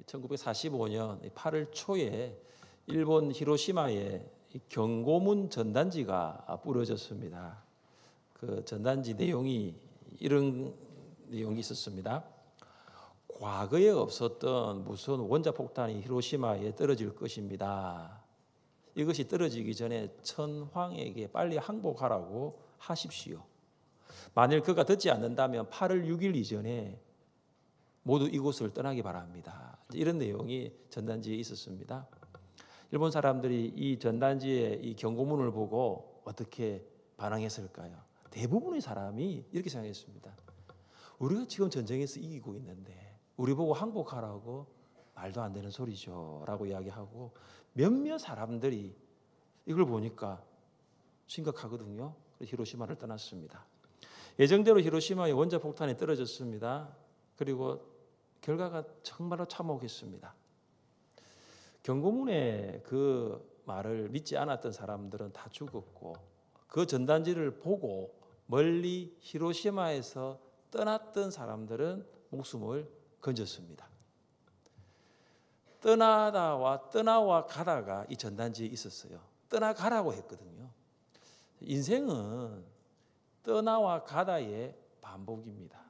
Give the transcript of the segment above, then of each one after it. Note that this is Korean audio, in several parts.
1945년 8월 초에 일본 히로시마에 경고문 전단지가 부러졌습니다. 그 전단지 내용이 이런 내용이 있었습니다. 과거에 없었던 무슨 원자폭탄이 히로시마에 떨어질 것입니다. 이것이 떨어지기 전에 천황에게 빨리 항복하라고 하십시오. 만일 그가 듣지 않는다면 8월 6일 이전에 모두 이곳을 떠나기 바랍니다. 이런 내용이 전단지에 있었습니다. 일본 사람들이 이 전단지의 이 경고문을 보고 어떻게 반응했을까요? 대부분의 사람이 이렇게 생각했습니다. 우리가 지금 전쟁에서 이기고 있는데 우리 보고 항복하라고? 말도 안 되는 소리죠 라고 이야기하고, 몇몇 사람들이 이걸 보니까 심각하거든요. 히로시마를 떠났습니다. 예정대로 히로시마에 원자폭탄이 떨어졌습니다. 그리고 결과가 정말로 참혹했습니다. 경고문의 그 말을 믿지 않았던 사람들은 다 죽었고, 그 전단지를 보고 멀리 히로시마에서 떠났던 사람들은 목숨을 건졌습니다. 떠나와 가다가 이 전단지에 있었어요. 떠나가라고 했거든요. 인생은 떠나와 가다의 반복입니다.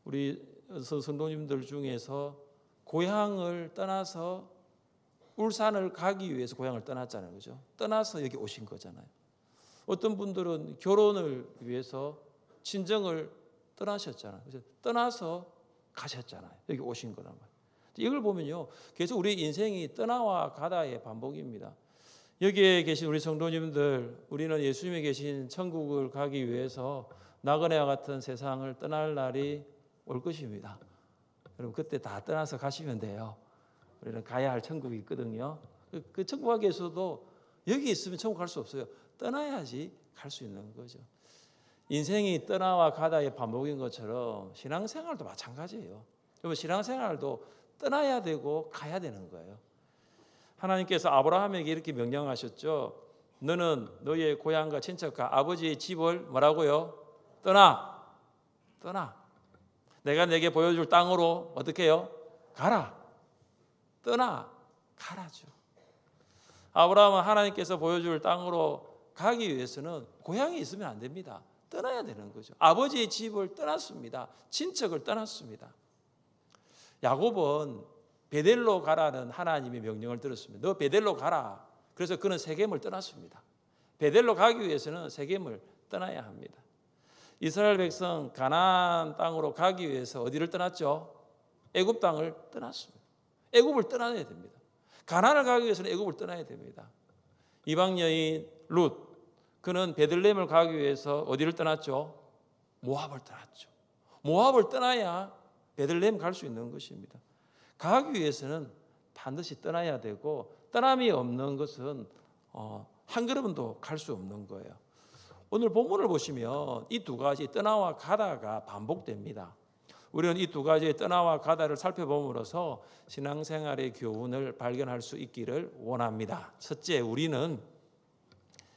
우리 성도님들 중에서 고향을 떠나서 울산을 가기 위해서 고향을 떠났잖아요. 그죠? 떠나서 여기 오신 거잖아요. 어떤 분들은 결혼을 위해서 친정을 떠나셨잖아요. 그래서 떠나서 가셨잖아요. 여기 오신 거란 말이에요. 이걸 보면요, 계속 우리 인생이 떠나와 가다의 반복입니다. 여기에 계신 우리 성도님들, 우리는 예수님이 계신 천국을 가기 위해서 나그네와 같은 세상을 떠날 날이 올 것입니다. 여러분, 그때 다 떠나서 가시면 돼요. 우리는 가야 할 천국이 있거든요. 그 천국 가기 위해서도 여기 있으면 천국 갈 수 없어요. 떠나야지 갈 수 있는 거죠. 인생이 떠나와 가다의 반복인 것처럼 신앙생활도 마찬가지예요. 여러분, 신앙생활도 떠나야 되고 가야 되는 거예요. 하나님께서 아브라함에게 이렇게 명령하셨죠. 너는 너의 고향과 친척과 아버지의 집을 뭐라고요? 떠나. 내가 내게 보여줄 땅으로 어떻게 해요? 가라. 가라죠. 아브라함은 하나님께서 보여줄 땅으로 가기 위해서는 고향에 있으면 안 됩니다. 떠나야 되는 거죠. 아버지의 집을 떠났습니다. 친척을 떠났습니다. 야곱은 베델로 가라는 하나님의 명령을 들었습니다. 너 베델로 가라. 그래서 그는 세겜을 떠났습니다. 베델로 가기 위해서는 세겜을 떠나야 합니다. 이스라엘 백성 가나안 땅으로 가기 위해서 어디를 떠났죠? 애굽 땅을 떠났습니다. 애굽을 떠나야 됩니다. 가나안을 가기 위해서는 애굽을 떠나야 됩니다. 이방 여인 룻, 그는 베들레헴을 가기 위해서 어디를 떠났죠? 모압을 떠났죠. 모압을 떠나야 베들레헴 갈 수 있는 것입니다. 가기 위해서는 반드시 떠나야 되고, 떠남이 없는 것은 한 걸음도 갈 수 없는 거예요. 오늘 본문을 보시면 이 두 가지 떠나와 가다가 반복됩니다. 우리는 이 두 가지의 떠나와 가다를 살펴봄으로써 신앙생활의 교훈을 발견할 수 있기를 원합니다. 첫째, 우리는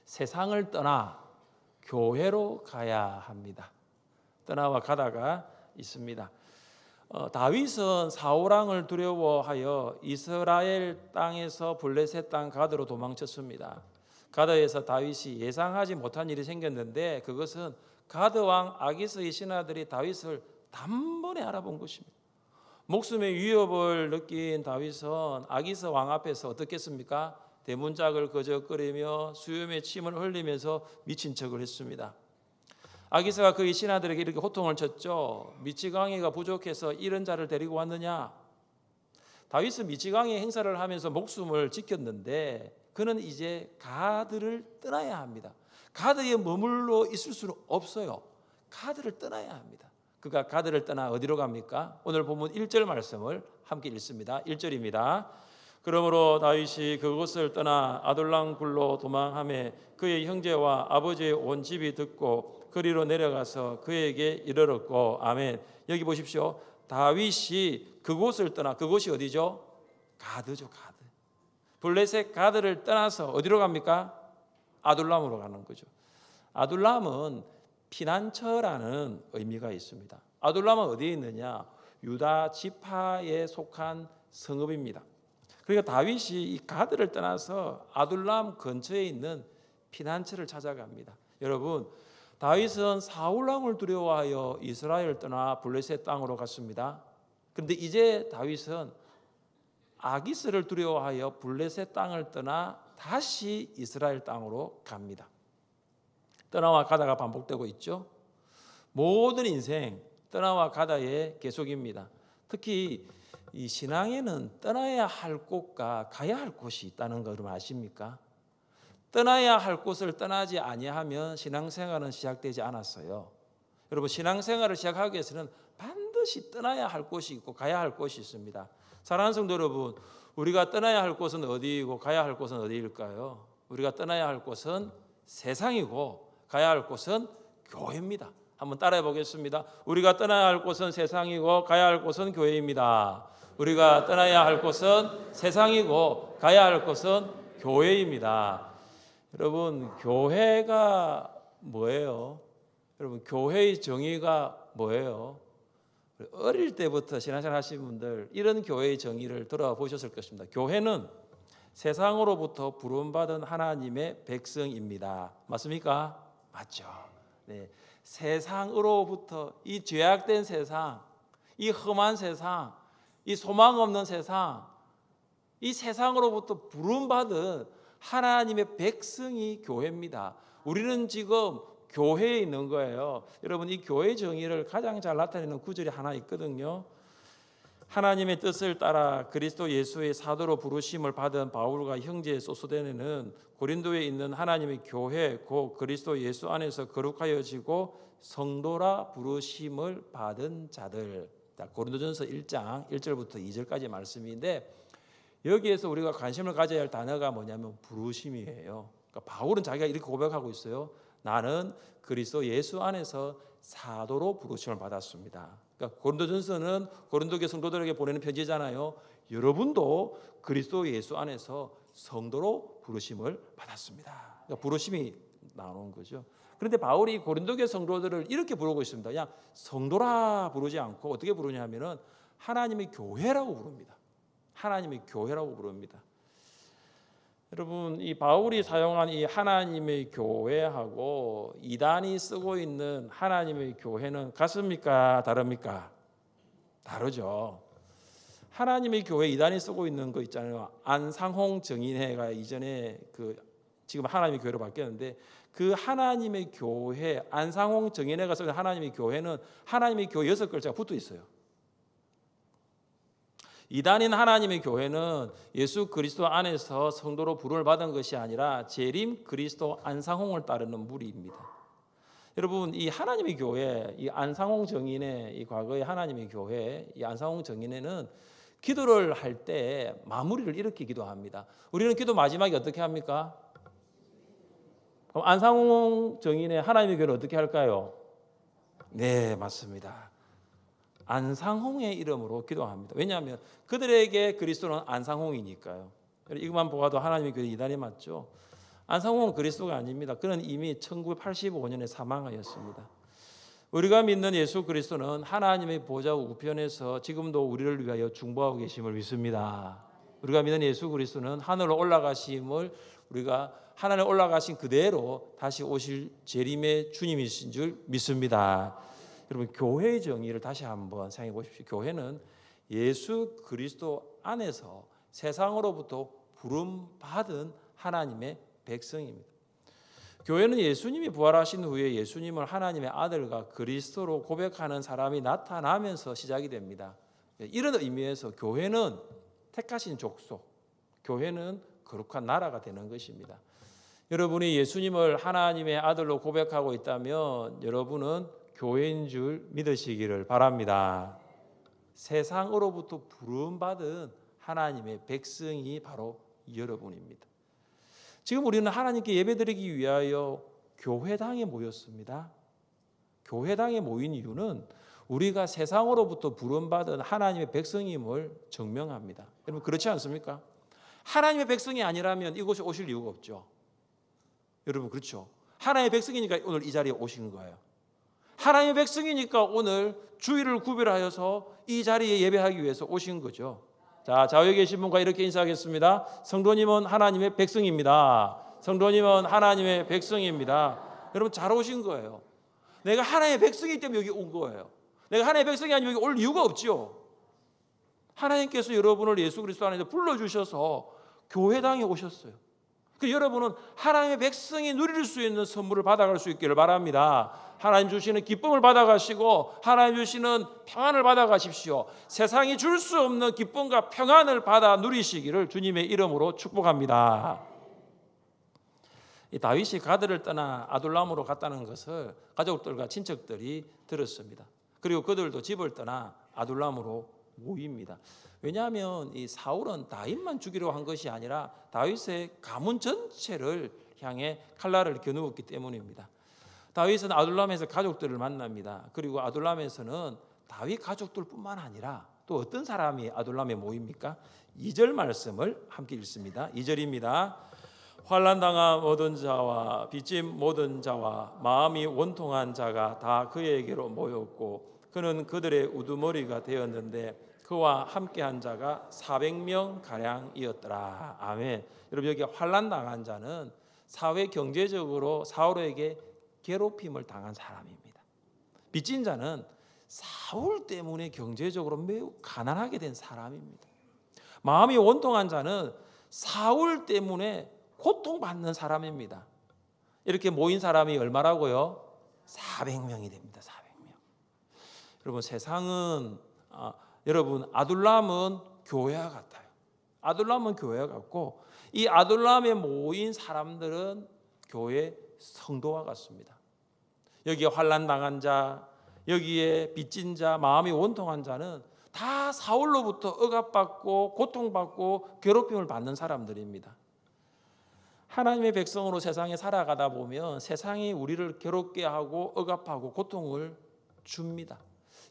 세상을 떠나 교회로 가야 합니다. 떠나와 가다가 있습니다. 다윗은 사울왕을 두려워하여 이스라엘 땅에서 블레셋 땅 가드로 도망쳤습니다. 가드에서 다윗이 예상하지 못한 일이 생겼는데, 그것은 가드왕 아기스의 신하들이 다윗을 단번에 알아본 것입니다. 목숨의 위협을 느낀 다윗은 아기스 왕 앞에서 어떻게 했습니까? 대문짝을 거적거리며 수염에 침을 흘리면서 미친 척을 했습니다. 아기스가 그의 신하들에게 이렇게 호통을 쳤죠. 미치광이가 부족해서 이런 자를 데리고 왔느냐? 다윗은 미치광이 행사를 하면서 목숨을 지켰는데, 그는 이제 가드를 떠나야 합니다. 가드에 머물러 있을 수는 없어요. 가드를 떠나야 합니다. 그가 가드를 떠나 어디로 갑니까? 오늘 본문 1절 말씀을 함께 읽습니다. 1절입니다. 그러므로 다윗이 그곳을 떠나 아둘람 굴로 도망하매 그의 형제와 아버지의 온 집이 듣고 그리로 내려가서 그에게 이르렀고. 아멘. 여기 보십시오. 다윗이 그곳을 떠나, 그곳이 어디죠? 가드죠. 가드. 블레셋 가드를 떠나서 어디로 갑니까? 아둘람으로 가는 거죠. 아둘람은 피난처라는 의미가 있습니다. 아둘람은 어디에 있느냐? 유다 지파에 속한 성읍입니다. 그러니까 다윗이 이 가드를 떠나서 아둘람 근처에 있는 피난처를 찾아갑니다. 여러분, 다윗은 사울 왕을 두려워하여 이스라엘을 떠나 블레셋 땅으로 갔습니다. 그런데 이제 다윗은 아기스를 두려워하여 블레셋 땅을 떠나 다시 이스라엘 땅으로 갑니다. 떠나와 가다가 반복되고 있죠. 모든 인생 떠나와 가다의 계속입니다. 특히 이 신앙에는 떠나야 할 곳과 가야 할 곳이 있다는 걸 아십니까? 떠나야 할 곳을 떠나지 아니하면 신앙생활은 시작되지 않았어요. 여러분, 신앙생활을 시작하기 위해서는 반드시 떠나야 할 곳이 있고 가야 할 곳이 있습니다. 사랑하는 성도 여러분, 우리가 떠나야 할 곳은 어디이고 가야 할 곳은 어디일까요? 우리가 떠나야 할 곳은 세상이고 가야 할 곳은 교회입니다. 한번 따라해 보겠습니다. 우리가 떠나야 할 곳은 세상이고 가야 할 곳은 교회입니다. 우리가 떠나야 할 곳은 세상이고 가야 할 곳은 교회입니다. 여러분, 교회가 뭐예요? 여러분, 교회의 정의가 뭐예요? 어릴 때부터 신앙생활 하신 분들 이런 교회의 정의를 들어보셨을 것입니다. 교회는 세상으로부터 부름받은 하나님의 백성입니다. 맞습니까? 맞죠. 네. 세상으로부터, 이 죄악된 세상, 이 험한 세상, 이 소망 없는 세상, 이 세상으로부터 부름받은 하나님의 백성이 교회입니다. 우리는 지금 교회에 있는 거예요. 여러분, 이 교회 정의를 가장 잘 나타내는 구절이 하나 있거든요. 하나님의 뜻을 따라 그리스도 예수의 사도로 부르심을 받은 바울과 형제 소스데네는 고린도에 있는 하나님의 교회 곧 그리스도 예수 안에서 거룩하여지고 성도라 부르심을 받은 자들. 고린도전서 1장 1절부터 2절까지 말씀인데, 여기에서 우리가 관심을 가져야 할 단어가 뭐냐면 부르심이에요. 그러니까 바울은 자기가 이렇게 고백하고 있어요. 나는 그리스도 예수 안에서 사도로 부르심을 받았습니다. 그러니까 고린도전서는 고린도교 성도들에게 보내는 편지잖아요. 여러분도 그리스도 예수 안에서 성도로 부르심을 받았습니다. 그러니까 부르심이 나오는 거죠. 그런데 바울이 고린도교 성도들을 이렇게 부르고 있습니다. 그냥 성도라 부르지 않고 어떻게 부르냐 하면은 하나님의 교회라고 부릅니다. 하나님의 교회라고 부릅니다. 여러분, 이 바울이 사용한 이 하나님의 교회하고 이단이 쓰고 있는 하나님의 교회는 같습니까? 다릅니까? 다르죠. 하나님의 교회 이단이 쓰고 있는 거 있잖아요. 안상홍 정인회가 이전에 지금 하나님의 교회로 바뀌었는데, 그 하나님의 교회, 안상홍 정인회가 쓰는 하나님의 교회는 하나님의 교회 6글자가 붙어 있어요. 이단인 하나님의 교회는 예수 그리스도 안에서 성도로 부름을 받은 것이 아니라 재림 그리스도 안상홍을 따르는 무리입니다. 여러분, 이 하나님의 교회, 이 안상홍 정인의 이 과거의 하나님의 교회, 이 안상홍 정인회는 기도를 할 때 마무리를 이렇게 기도합니다. 우리는 기도 마지막에 어떻게 합니까? 그럼 안상홍 정인의 하나님의 교회는 어떻게 할까요? 네, 맞습니다. 안상홍의 이름으로 기도합니다. 왜냐하면 그들에게 그리스도는 안상홍이니까요. 이것만 보아도 하나님의 교회 이단이 맞죠. 안상홍은 그리스도가 아닙니다. 그는 이미 1985년에 사망하였습니다. 우리가 믿는 예수 그리스도는 하나님의 보좌 우편에서 지금도 우리를 위하여 중보하고 계심을 믿습니다. 우리가 믿는 예수 그리스도는 하늘로 올라가심을 우리가 하나님 올라가신 그대로 다시 오실 재림의 주님이신 줄 믿습니다. 여러분, 교회의 정의를 다시 한번 생각해 보십시오. 교회는 예수 그리스도 안에서 세상으로부터 부름받은 하나님의 백성입니다. 교회는 예수님이 부활하신 후에 예수님을 하나님의 아들과 그리스도로 고백하는 사람이 나타나면서 시작이 됩니다. 이런 의미에서 교회는 택하신 족속, 교회는 거룩한 나라가 되는 것입니다. 여러분이 예수님을 하나님의 아들로 고백하고 있다면 여러분은 교회인 줄 믿으시기를 바랍니다. 세상으로부터 부름받은 하나님의 백성이 바로 여러분입니다. 지금 우리는 하나님께 예배드리기 위하여 교회당에 모였습니다. 교회당에 모인 이유는 우리가 세상으로부터 부름받은 하나님의 백성임을 증명합니다. 여러분, 그렇지 않습니까? 하나님의 백성이 아니라면 이곳에 오실 이유가 없죠. 여러분, 그렇죠? 하나님의 백성이니까 오늘 이 자리에 오신 거예요. 하나님의 백성이니까 오늘 주일을 구별하여서 이 자리에 예배하기 위해서 오신 거죠. 자, 자, 좌우에 계신 분과 이렇게 인사하겠습니다. 성도님은 하나님의 백성입니다. 성도님은 하나님의 백성입니다. 여러분 잘 오신 거예요. 내가 하나님의 백성이기 때문에 여기 온 거예요. 내가 하나님의 백성이 아니면 여기 올 이유가 없죠. 하나님께서 여러분을 예수 그리스도 안에서 불러주셔서 교회당에 오셨어요. 그 여러분은 하나님의 백성이 누릴 수 있는 선물을 받아갈 수 있기를 바랍니다. 하나님 주시는 기쁨을 받아가시고 하나님 주시는 평안을 받아가십시오. 세상이 줄 수 없는 기쁨과 평안을 받아 누리시기를 주님의 이름으로 축복합니다. 이 다윗이 가드를 떠나 아둘람으로 갔다는 것을 가족들과 친척들이 들었습니다. 그리고 그들도 집을 떠나 아둘람으로 모입니다. 왜냐하면 이 사울은 다윗만 죽이려고 한 것이 아니라 다윗의 가문 전체를 향해 칼날을 겨누었기 때문입니다. 다윗은 아둘람에서 가족들을 만납니다. 그리고 아둘람에서는 다윗 가족들뿐만 아니라 또 어떤 사람이 아둘람에 모입니까? 2절 말씀을 함께 읽습니다. 2절입니다. 환난당한 모든 자와 빚진 모든 자와 마음이 원통한 자가 다 그에게로 모였고 그는 그들의 우두머리가 되었는데 그와 함께한 자가 400명 가량이었더라. 아멘. 여러분 여기 환난당한 자는 사회 경제적으로 사울에게 괴롭힘을 당한 사람입니다. 빚진 자는 사울 때문에 경제적으로 매우 가난하게 된 사람입니다. 마음이 원통한 자는 사울 때문에 고통받는 사람입니다. 이렇게 모인 사람이 얼마라고요? 400명이 됩니다. 400명. 여러분 세상은 여러분 아둘람은 교회와 같아요. 아둘람은 교회와 같고 이 아둘람에 모인 사람들은 교회 성도와 같습니다. 여기에 환난 당한 자, 여기에 빚진 자, 마음이 원통한 자는 다 사울로부터 억압받고 고통받고 괴롭힘을 받는 사람들입니다. 하나님의 백성으로 세상에 살아가다 보면 세상이 우리를 괴롭게 하고 억압하고 고통을 줍니다.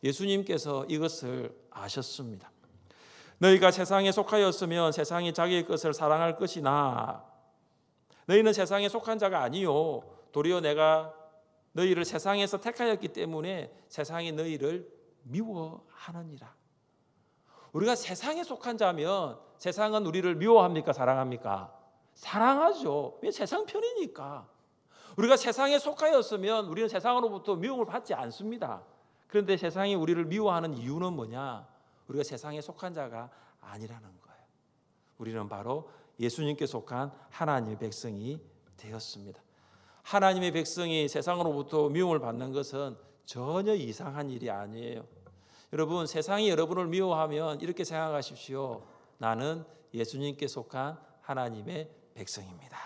예수님께서 이것을 아셨습니다. 너희가 세상에 속하였으면 세상이 자기의 것을 사랑할 것이나 너희는 세상에 속한 자가 아니요 도리어 내가 너희를 세상에서 택하였기 때문에 세상이 너희를 미워하느니라. 우리가 세상에 속한 자면 세상은 우리를 미워합니까? 사랑합니까? 사랑하죠. 왜? 세상 편이니까. 우리가 세상에 속하였으면 우리는 세상으로부터 미움을 받지 않습니다. 그런데 세상이 우리를 미워하는 이유는 뭐냐? 우리가 세상에 속한 자가 아니라는 거예요. 우리는 바로 예수님께 속한 하나님의 백성이 되었습니다. 하나님의 백성이 세상으로부터 미움을 받는 것은 전혀 이상한 일이 아니에요. 여러분 세상이 여러분을 미워하면 이렇게 생각하십시오. 나는 예수님께 속한 하나님의 백성입니다.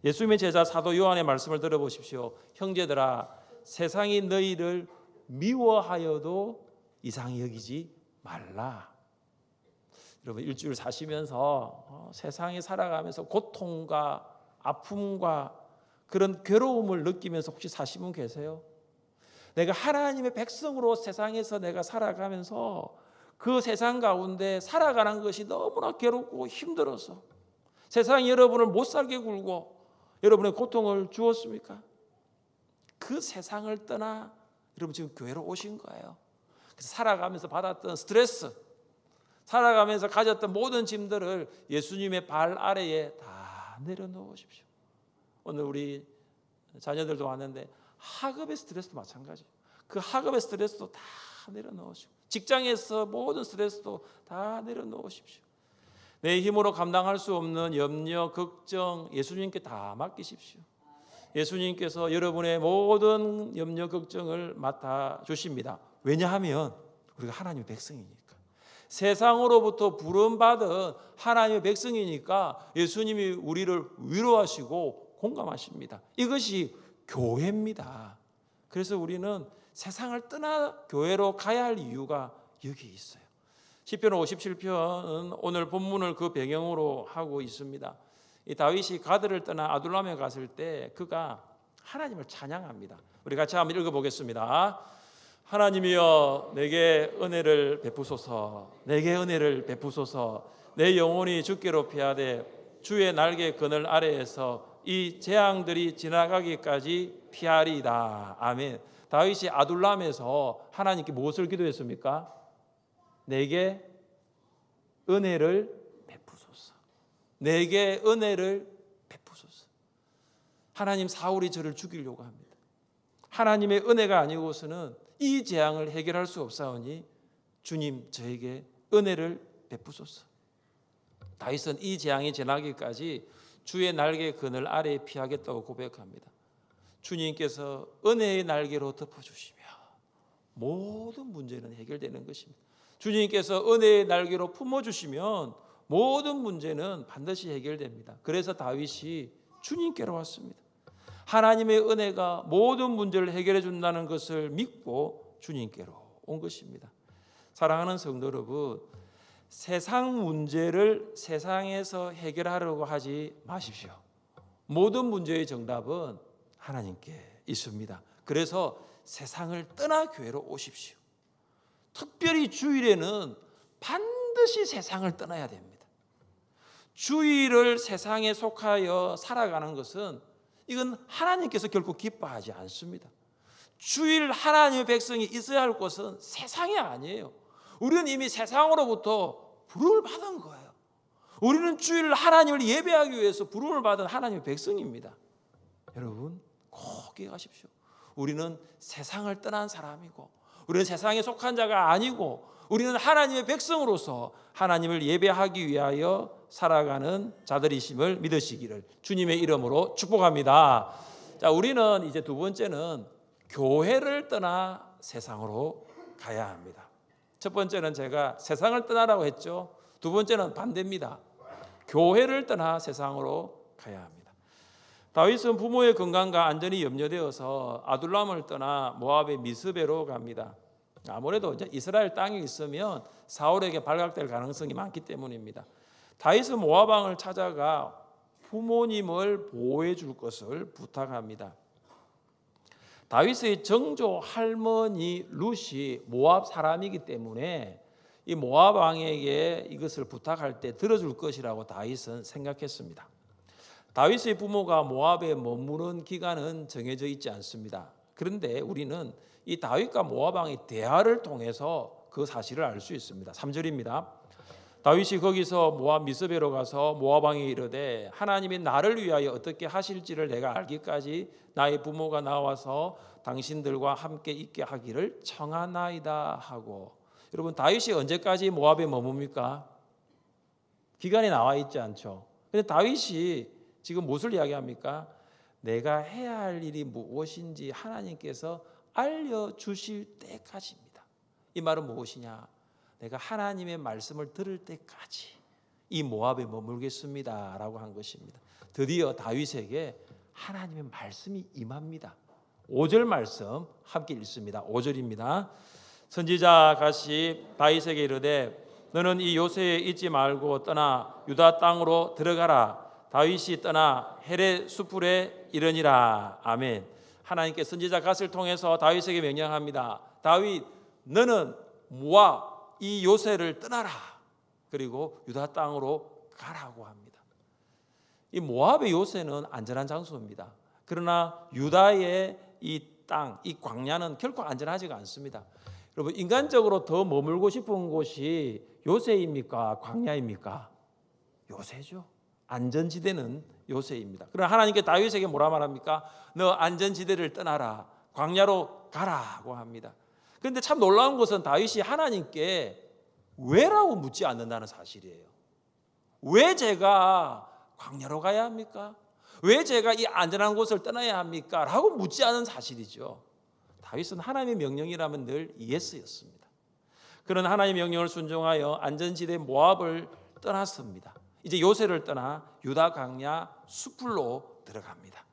예수님의 제자 사도 요한의 말씀을 들어보십시오. 형제들아 세상이 너희를 미워하여도 이상히 여기지 말라. 여러분 일주일 사시면서 세상에 살아가면서 고통과 아픔과 그런 괴로움을 느끼면서 혹시 사신 분 계세요? 내가 하나님의 백성으로 세상에서 내가 살아가면서 그 세상 가운데 살아가는 것이 너무나 괴롭고 힘들어서 세상이 여러분을 못 살게 굴고 여러분의 고통을 주었습니까? 그 세상을 떠나 여러분 지금 교회로 오신 거예요. 그래서 살아가면서 받았던 스트레스, 살아가면서 가졌던 모든 짐들을 예수님의 발 아래에 다 내려놓으십시오. 오늘 우리 자녀들도 왔는데 학업의 스트레스도 마찬가지예요. 그 학업의 스트레스도 다 내려놓으시고 직장에서 모든 스트레스도 다 내려놓으십시오. 내 힘으로 감당할 수 없는 염려, 걱정 예수님께 다 맡기십시오. 예수님께서 여러분의 모든 염려, 걱정을 맡아주십니다. 왜냐하면 우리가 하나님의 백성이니까. 세상으로부터 부름받은 하나님의 백성이니까 예수님이 우리를 위로하시고 공감하십니다. 이것이 교회입니다. 그래서 우리는 세상을 떠나 교회로 가야 할 이유가 여기 있어요. 시편 57편은 오늘 본문을 그 배경으로 하고 있습니다. 이 다윗이 가드를 떠나 아둘람에 갔을 때 그가 하나님을 찬양합니다. 우리 같이 한번 읽어보겠습니다. 하나님이여 내게 은혜를 베푸소서. 내게 은혜를 베푸소서. 내 영혼이 주께로 피하되 주의 날개 그늘 아래에서 이 재앙들이 지나가기까지 피하리이다. 아멘. 다윗이 아둘람에서 하나님께 무엇을 기도했습니까? 내게 은혜를 베푸소서. 내게 은혜를 베푸소서. 하나님, 사울이 저를 죽이려고 합니다. 하나님의 은혜가 아니고서는 이 재앙을 해결할 수 없사오니 주님, 저에게 은혜를 베푸소서. 다윗은 이 재앙이 지나기까지 주의 날개 그늘 아래에 피하겠다고 고백합니다. 주님께서 은혜의 날개로 덮어주시며 모든 문제는 해결되는 것입니다. 주님께서 은혜의 날개로 품어주시면 모든 문제는 반드시 해결됩니다. 그래서 다윗이 주님께로 왔습니다. 하나님의 은혜가 모든 문제를 해결해 준다는 것을 믿고 주님께로 온 것입니다. 사랑하는 성도 여러분, 세상 문제를 세상에서 해결하려고 하지 마십시오. 모든 문제의 정답은 하나님께 있습니다. 그래서 세상을 떠나 교회로 오십시오. 특별히 주일에는 반드시 세상을 떠나야 됩니다. 주일을 세상에 속하여 살아가는 것은 이건 하나님께서 결코 기뻐하지 않습니다. 주일 하나님의 백성이 있어야 할 곳은 세상이 아니에요. 우리는 이미 세상으로부터 부름을 받은 거예요. 우리는 주일 하나님을 예배하기 위해서 부름을 받은 하나님의 백성입니다. 여러분, 꼭 기억하십시오. 우리는 세상을 떠난 사람이고, 우리는 세상에 속한 자가 아니고, 우리는 하나님의 백성으로서 하나님을 예배하기 위하여 살아가는 자들이심을 믿으시기를 주님의 이름으로 축복합니다. 자, 우리는 이제 두 번째는 교회를 떠나 세상으로 가야 합니다. 첫 번째는 제가 세상을 떠나라고 했죠. 두 번째는 반대입니다. 교회를 떠나 세상으로 가야 합니다. 다윗은 부모의 건강과 안전이 염려되어서 아둘람을 떠나 모압의 미스베로 갑니다. 아무래도 이제 이스라엘 땅에 있으면 사울에게 발각될 가능성이 많기 때문입니다. 다윗은 모압 왕을 찾아가 부모님을 보호해 줄 것을 부탁합니다. 다윗의 정조 할머니 룻이 모압 사람이기 때문에 이 모압 왕에게 이것을 부탁할 때 들어줄 것이라고 다윗은 생각했습니다. 다윗의 부모가 모압에 머무른 기간은 정해져 있지 않습니다. 그런데 우리는 이 다윗과 모압 왕의 대화를 통해서 그 사실을 알 수 있습니다. 3절입니다. 다윗이 거기서 모압 미스베로 가서 모압 왕이 이르되 하나님이 나를 위하여 어떻게 하실지를 내가 알기까지 나의 부모가 나와서 당신들과 함께 있게 하기를 청하나이다 하고. 여러분, 다윗이 언제까지 모압에 머뭅니까? 기간이 나와 있지 않죠. 그런데 다윗이 지금 무엇을 이야기합니까? 내가 해야 할 일이 무엇인지 하나님께서 알려주실 때까지입니다. 이 말은 무엇이냐? 내가 하나님의 말씀을 들을 때까지 이 모압에 머물겠습니다 라고 한 것입니다. 드디어 다윗에게 하나님의 말씀이 임합니다. 5절 말씀 함께 읽습니다. 5절입니다. 선지자 갓이 다윗에게 이르되 너는 이 요새에 있지 말고 떠나 유다 땅으로 들어가라. 다윗이 떠나 헤레 수풀에 이르니라. 아멘. 하나님께 선지자 갓을 통해서 다윗에게 명령합니다. 다윗, 너는 모압 이 요새를 떠나라. 그리고 유다 땅으로 가라고 합니다. 이 모압의 요새는 안전한 장소입니다. 그러나 유다의 이 땅, 이 광야는 결코 안전하지가 않습니다. 여러분, 인간적으로 더 머물고 싶은 곳이 요새입니까? 광야입니까? 요새죠. 안전지대는 요새입니다. 그러나 하나님께 다윗에게 뭐라 말합니까? 너 안전지대를 떠나라. 광야로 가라고 합니다. 그런데 참 놀라운 것은 다윗이 하나님께 왜라고 묻지 않는다는 사실이에요. 왜 제가 광야로 가야 합니까? 왜 제가 이 안전한 곳을 떠나야 합니까? 라고 묻지 않은 사실이죠. 다윗은 하나님의 명령이라면 늘 예스였습니다. 그런 하나님의 명령을 순종하여 안전지대 모압을 떠났습니다. 이제 요새를 떠나 유다 광야 수풀로 들어갑니다.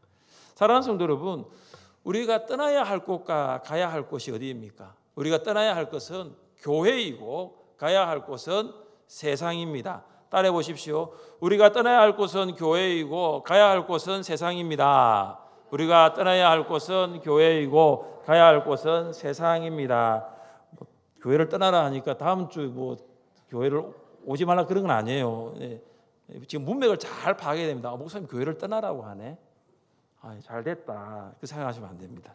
사랑하는 성도 여러분, 우리가 떠나야 할 곳과 가야 할 곳이 어디입니까? 우리가 떠나야 할 것은 교회이고 가야 할 곳은 세상입니다. 따라해 보십시오. 우리가 떠나야 할 곳은 교회이고 가야 할 곳은 세상입니다. 우리가 떠나야 할 곳은 교회이고 가야 할 곳은 세상입니다. 교회를 떠나라 하니까 다음 주 교회를 오지 말라 그런 건 아니에요. 지금 문맥을 잘 파악해야 됩니다. 목사님 교회를 떠나라고 하네. 잘 됐다. 그 생각하시면 안 됩니다.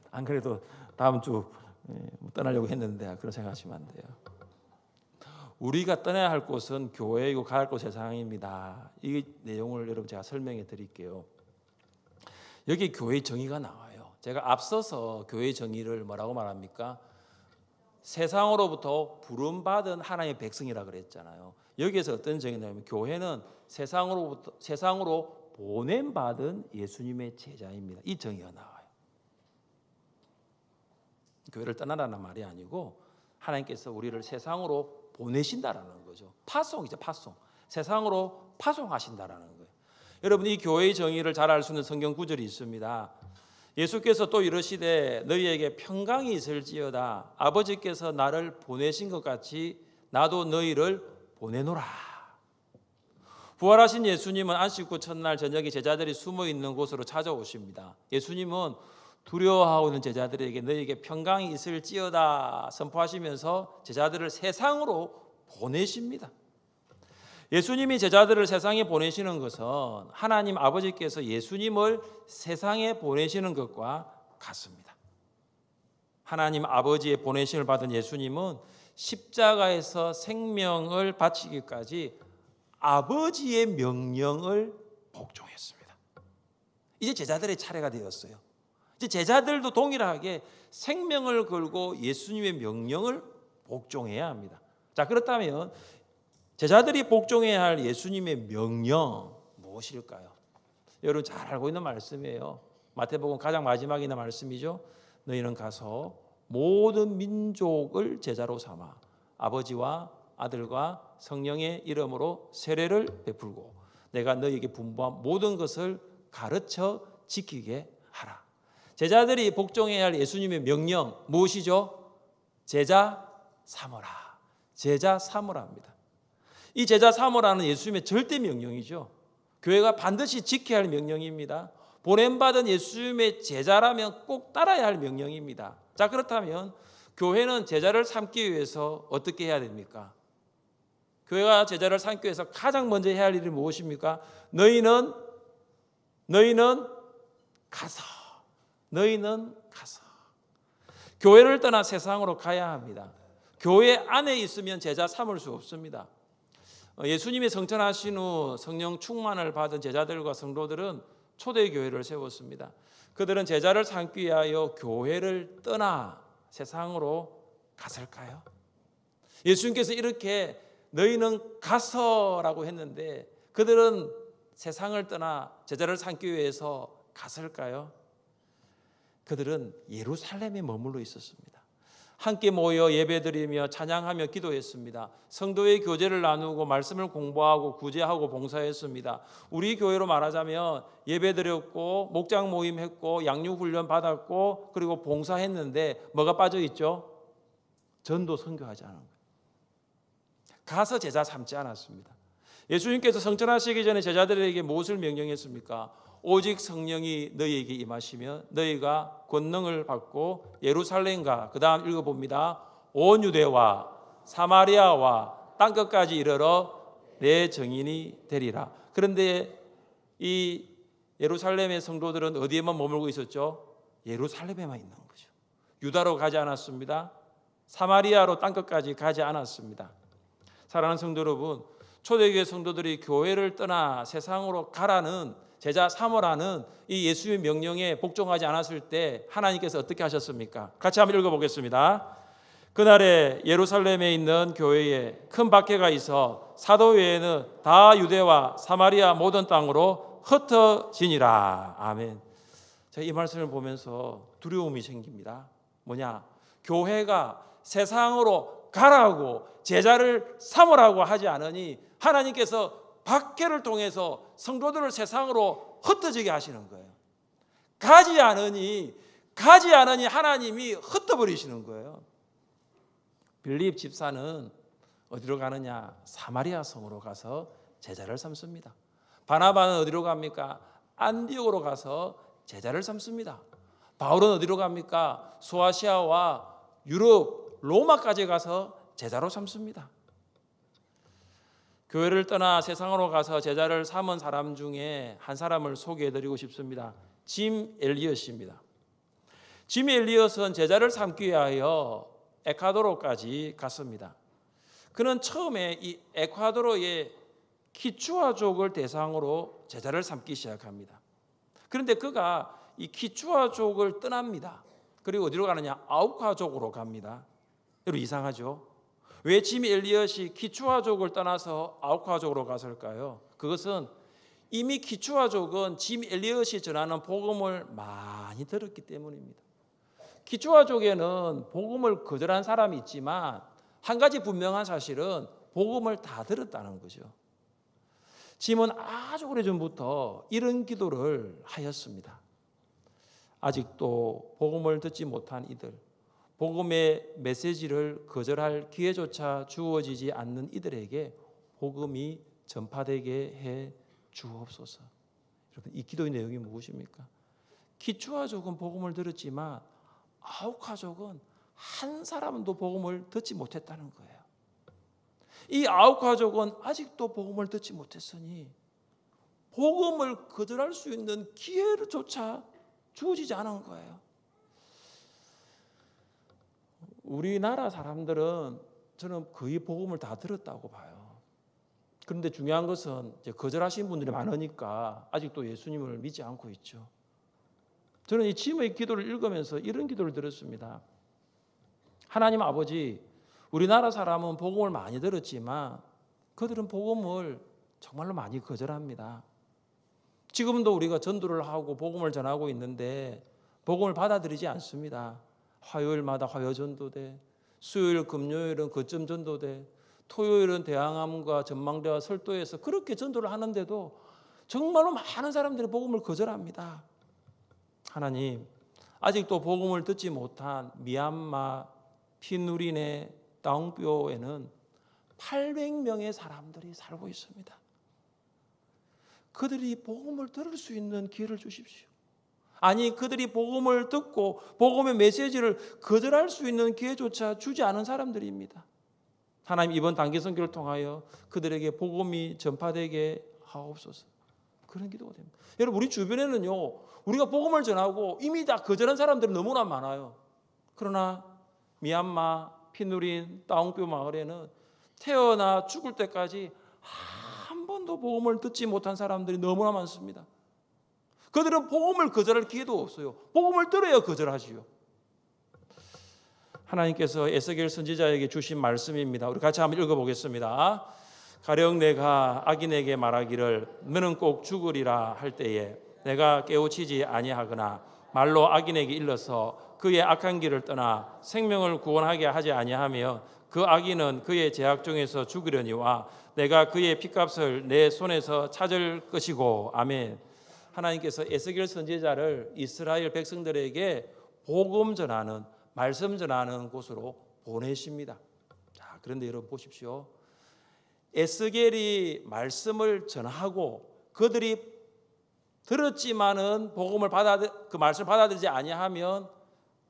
안 그래도 다음 주 떠나려고 했는데 그런 생각하시면 안 돼요. 우리가 떠나야 할 곳은 교회이고 가야 할 곳은 세상입니다. 이 내용을 여러분 제가 설명해 드릴게요. 여기 교회의 정의가 나와요. 제가 앞서서 교회의 정의를 뭐라고 말합니까? 세상으로부터 부름받은 하나님의 백성이라 그랬잖아요. 여기에서 어떤 정의냐면 교회는 세상으로 보냄받은 예수님의 제자입니다. 이 정의가 나와요. 교회를 떠나라는 말이 아니고 하나님께서 우리를 세상으로 보내신다라는 거죠. 파송이죠, 파송. 세상으로 파송하신다라는 거예요. 여러분, 이 교회의 정의를 잘 알 수 있는 성경 구절이 있습니다. 예수께서 또 이르시되 너희에게 평강이 있을지어다. 아버지께서 나를 보내신 것 같이 나도 너희를 보내노라. 부활하신 예수님은 안식구 첫날 저녁에 제자들이 숨어 있는 곳으로 찾아오십니다. 예수님은 두려워하고 있는 제자들에게 너희에게 평강이 있을지어다 선포하시면서 제자들을 세상으로 보내십니다. 예수님이 제자들을 세상에 보내시는 것은 하나님 아버지께서 예수님을 세상에 보내시는 것과 같습니다. 하나님 아버지의 보내심을 받은 예수님은 십자가에서 생명을 바치기까지 아버지의 명령을 복종했습니다. 이제 제자들의 차례가 되었어요. 이제 제자들도 동일하게 생명을 걸고 예수님의 명령을 복종해야 합니다. 자, 그렇다면 제자들이 복종해야 할 예수님의 명령 무엇일까요? 여러분 잘 알고 있는 말씀이에요. 마태복음 가장 마지막에 있는 말씀이죠. 너희는 가서 모든 민족을 제자로 삼아 아버지와 아들과 성령의 이름으로 세례를 베풀고 내가 너희에게 분부한 모든 것을 가르쳐 지키게 하라. 제자들이 복종해야 할 예수님의 명령 무엇이죠? 제자 삼으라. 제자 삼으라입니다. 이 제자 삼으라는 예수님의 절대 명령이죠. 교회가 반드시 지켜야 할 명령입니다. 보냄받은 예수님의 제자라면 꼭 따라야 할 명령입니다. 자, 그렇다면 교회는 제자를 삼기 위해서 어떻게 해야 됩니까? 교회가 제자를 삼기 위해서 가장 먼저 해야 할 일이 무엇입니까? 너희는 가서 교회를 떠나 세상으로 가야 합니다. 교회 안에 있으면 제자 삼을 수 없습니다. 예수님이 성천하신 후 성령 충만을 받은 제자들과 성도들은 초대교회를 세웠습니다. 그들은 제자를 삼기 위하여 교회를 떠나 세상으로 갔을까요? 예수님께서 이렇게 너희는 가서라고 했는데 그들은 세상을 떠나 제자를 삼기 위해서 갔을까요? 그들은 예루살렘에 머물러 있었습니다. 함께 모여 예배드리며 찬양하며 기도했습니다. 성도의 교제를 나누고 말씀을 공부하고 구제하고 봉사했습니다. 우리 교회로 말하자면 예배드렸고 목장 모임했고 양육훈련 받았고 그리고 봉사했는데 뭐가 빠져있죠? 전도 선교하지 않은 거예요. 가서 제자 삼지 않았습니다. 예수님께서 성천하시기 전에 제자들에게 무엇을 명령했습니까? 오직 성령이 너희에게 임하시면 너희가 권능을 받고 예루살렘과 그 다음 읽어봅니다. 온 유대와 사마리아와 땅끝까지 이르러 내 증인이 되리라. 그런데 이 예루살렘의 성도들은 어디에만 머물고 있었죠? 예루살렘에만 있는 거죠. 유다로 가지 않았습니다. 사마리아로 땅끝까지 가지 않았습니다. 사랑하는 성도 여러분, 초대교회 성도들이 교회를 떠나 세상으로 가라는 제자 삼으라는 이 예수의 명령에 복종하지 않았을 때 하나님께서 어떻게 하셨습니까? 같이 한번 읽어보겠습니다. 그날에 예루살렘에 있는 교회에 큰 박해가 있어 사도 외에는 다 유대와 사마리아 모든 땅으로 흩어지니라. 아멘. 제가 이 말씀을 보면서 두려움이 생깁니다. 뭐냐? 교회가 세상으로 가라고 제자를 삼으라고 하지 않으니 하나님께서 박해를 통해서 성도들을 세상으로 흩어지게 하시는 거예요. 가지 않으니 하나님이 흩어버리시는 거예요. 빌립 집사는 어디로 가느냐? 사마리아 성으로 가서 제자를 삼습니다. 바나바는 어디로 갑니까? 안디옥으로 가서 제자를 삼습니다. 바울은 어디로 갑니까? 소아시아와 유럽, 로마까지 가서 제자로 삼습니다. 교회를 떠나 세상으로 가서 제자를 삼은 사람 중에 한 사람을 소개해드리고 싶습니다. 짐 엘리엇입니다. 짐 엘리엇은 제자를 삼기 위하여 에콰도르까지 갔습니다. 그는 처음에 이 에콰도르의 키추아족을 대상으로 제자를 삼기 시작합니다. 그런데 그가 이 키추아족을 떠납니다. 그리고 어디로 가느냐? 아우카족으로 갑니다. 여러분 이상하죠? 왜 짐 엘리엇이 키추아족을 떠나서 아우카족으로 갔을까요? 그것은 이미 키추아족은 짐 엘리엇이 전하는 복음을 많이 들었기 때문입니다. 키추아족에는 복음을 거절한 사람이 있지만 한 가지 분명한 사실은 복음을 다 들었다는 거죠. 짐은 아주 오래전부터 이런 기도를 하였습니다. 아직도 복음을 듣지 못한 이들, 복음의 메시지를 거절할 기회조차 주어지지 않는 이들에게 복음이 전파되게 해 주옵소서. 여러분 이 기도의 내용이 무엇입니까? 키추아족은 복음을 들었지만 아우카족은 한 사람도 복음을 듣지 못했다는 거예요. 이 아우카족은 아직도 복음을 듣지 못했으니 복음을 거절할 수 있는 기회조차 주어지지 않은 거예요. 우리나라 사람들은 저는 거의 복음을 다 들었다고 봐요. 그런데 중요한 것은 이제 거절하신 분들이 많으니까 아직도 예수님을 믿지 않고 있죠. 저는 이 짐의 기도를 읽으면서 이런 기도를 들었습니다. 하나님 아버지, 우리나라 사람은 복음을 많이 들었지만 그들은 복음을 정말로 많이 거절합니다. 지금도 우리가 전도를 하고 복음을 전하고 있는데 복음을 받아들이지 않습니다. 화요일마다 화요전도대, 수요일 금요일은 거점 전도대, 토요일은 대항암과 전망대와 설도에서 그렇게 전도를 하는데도 정말로 많은 사람들이 복음을 거절합니다. 하나님, 아직도 복음을 듣지 못한 미얀마, 피누리네, 다웅뼈에는 800명의 사람들이 살고 있습니다. 그들이 복음을 들을 수 있는 기회를 주십시오. 아니 그들이 복음을 듣고 복음의 메시지를 거절할 수 있는 기회조차 주지 않은 사람들입니다. 하나님 이번 단기 선교를 통하여 그들에게 복음이 전파되게 하옵소서. 그런 기도가 됩니다. 여러분 우리 주변에는요 우리가 복음을 전하고 이미 다 거절한 사람들이 너무나 많아요. 그러나 미얀마, 피누린, 다웅뼈 마을에는 태어나 죽을 때까지 한 번도 복음을 듣지 못한 사람들이 너무나 많습니다. 그들은 복음을 거절할 기회도 없어요. 복음을 들어야 거절하지요. 하나님께서 에스겔 선지자에게 주신 말씀입니다. 우리 같이 한번 읽어보겠습니다. 가령 내가 악인에게 말하기를 너는 꼭 죽으리라 할 때에 내가 깨우치지 아니하거나 말로 악인에게 일러서 그의 악한 길을 떠나 생명을 구원하게 하지 아니하며 그 악인은 그의 죄악 중에서 죽으려니와 내가 그의 핏값을 내 손에서 찾을 것이고. 아멘. 하나님께서 에스겔 선지자를 이스라엘 백성들에게 복음 전하는 말씀 전하는 곳으로 보내십니다. 자, 그런데 여러분 보십시오. 에스겔이 말씀을 전하고 그들이 들었지만은 복음을 그 말씀을 받아들이지 아니하면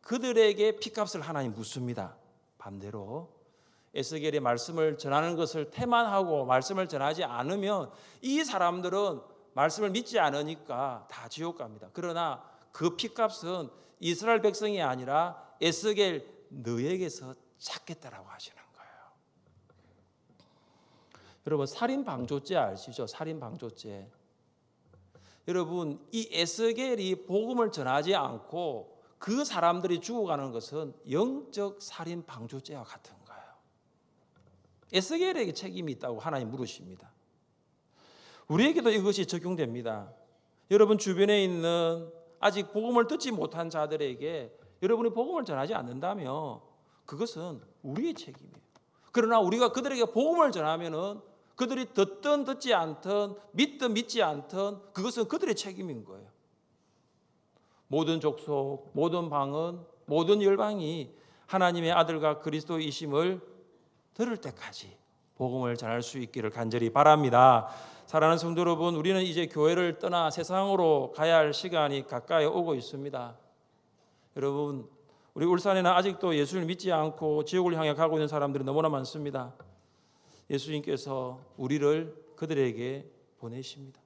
그들에게 핏값을 하나님 묻습니다. 반대로 에스겔이 말씀을 전하는 것을 태만하고 말씀을 전하지 않으면 이 사람들은 말씀을 믿지 않으니까 다 지옥 갑니다. 그러나 그 핏값은 이스라엘 백성이 아니라 에스겔 너에게서 찾겠다라고 하시는 거예요. 여러분 살인 방조죄 아시죠? 살인 방조죄. 여러분 이 에스겔이 복음을 전하지 않고 그 사람들이 죽어가는 것은 영적 살인 방조죄와 같은 거예요. 에스겔에게 책임이 있다고 하나님 물으십니다. 우리에게도 이것이 적용됩니다. 여러분 주변에 있는 아직 복음을 듣지 못한 자들에게 여러분이 복음을 전하지 않는다면 그것은 우리의 책임이에요. 그러나 우리가 그들에게 복음을 전하면은 그들이 듣든 듣지 않든 믿든 믿지 않든 그것은 그들의 책임인 거예요. 모든 족속, 모든 방언, 모든 열방이 하나님의 아들과 그리스도이심을 들을 때까지 복음을 전할 수 있기를 간절히 바랍니다. 사랑하는 성도 여러분, 우리는 이제 교회를 떠나 세상으로 가야 할 시간이 가까이 오고 있습니다. 여러분, 우리 울산에는 아직도 예수를 믿지 않고 지옥을 향해 가고 있는 사람들이 너무나 많습니다. 예수님께서 우리를 그들에게 보내십니다.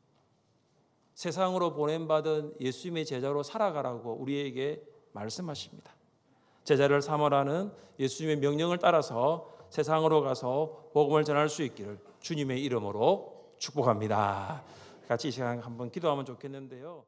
세상으로 보냄받은 예수님의 제자로 살아가라고 우리에게 말씀하십니다. 제자를 삼으라는 예수님의 명령을 따라서 세상으로 가서 복음을 전할 수 있기를 주님의 이름으로 축복합니다. 같이 이 시간 한번 기도하면 좋겠는데요.